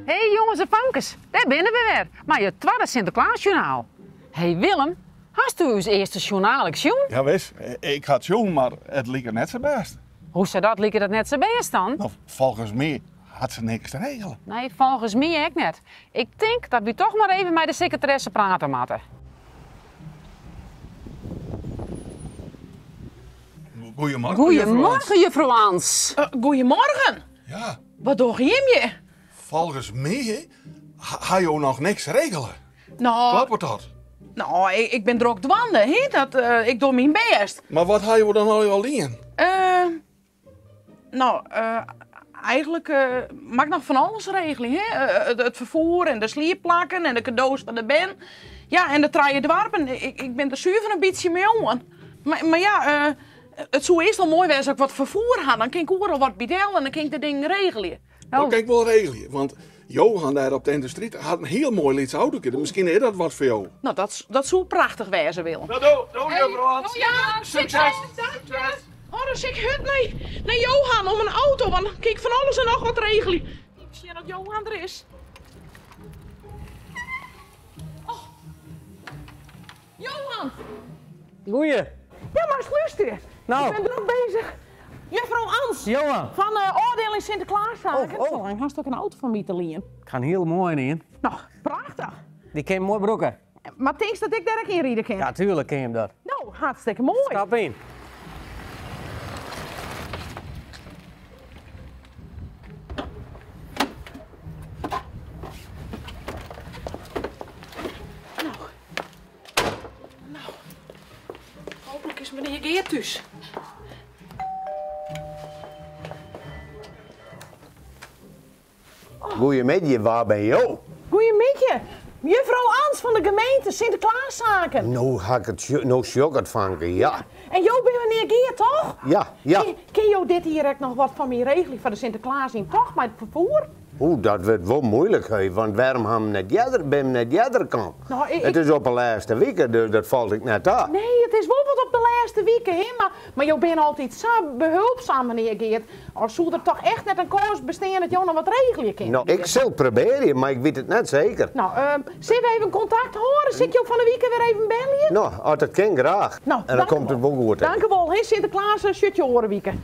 Hey jongens en famkes, daar binnen we weer. Maar je tweede Sinterklaasjournaal. Hey Willem, hast u uw eerste journaal gezien? Ja, wees, ik had het jong, maar het liep er net zo best. Hoe zou dat lieken dat net zo best dan? Nou, volgens mij had ze niks te regelen. Nee, volgens mij ook net. Ik denk dat we toch maar even met de secretaresse praten moeten. Goedemorgen. Goedemorgen, juffrouw Ans. Goedemorgen. Ja, Wat doe je? volgens mij ga je nog niks regelen. Nou, Klopt dat? nou ik ben druk dwanden, hè? Ik doe mijn best. Maar wat ga je dan al in? Eigenlijk mag ik nog van alles regelen, hè? Het vervoer en de slierplakken en de cadeaus van de ben. Ja, en de traaien dwarpen. Ik ben er zuur van een beetje mee om. Maar ja, het zou eerst wel mooi zijn als ik wat vervoer had. Dan kan ik overal wat bedelen en dan kan ik de dingen regelen. Dat kan ik wel regelen, want Johan daar op de industrie had een heel mooi liedje auto. Misschien is dat wat voor jou. Nou, dat zou prachtig wezen, Willem. Nou, doe juffrouw Hans. Ja, Succes. Oh, dan zeg ik het nee, Johan, om een auto, want dan kan ik van alles en nog wat regelen. Ik zie dat Johan er is. Oh. Johan! Goeie. Ja, maar eens luisteren. Nou. Ik ben druk bezig. Juffrouw Ans, Johan. van Oordeel in Sinterklaaszaken. Oh. Zo lang had ook een auto van mij te lenen. Ik ga een heel mooi in. Nou, prachtig. Die kan je mooi broeken. Maar denk dat ik daar ook in rieden kan? Ja, tuurlijk ken je hem dat. Nou, hartstikke mooi. Stap in. Hopelijk is meneer Geert thuis. Goedemiddag, waar ben je? Goedemiddag. Juffrouw Ans van de gemeente Sinterklaaszaken. Nou ga ik het nou chocolade vangen, ja. En jou bent meneer Geert, toch? Ja. Kun je dit hier ook nog wat van mij regelen voor de Sinterklaas in, toch? Met het vervoer? Oeh, dat wordt wel moeilijk, hè, want waarom hebben we net jadder kan? Nou, Het is op de laatste weken, dus dat valt ik net aan. Nee, het is wel wat op de laatste weken, hè? Maar jou bent altijd zo behulpzaam, meneer Geert. Als zou er toch echt net een kans bestaan dat jou nog wat regelen kan? Nou, ik zal proberen, maar ik weet het net zeker. Nou, zullen we even contact horen? Zit je ook van de week weer even bellen? Nou, als dat kan, graag. Nou, en dan dank u komt het wel. wel goed. Dank u wel, hè? Sinterklaas, shutje horen wieken.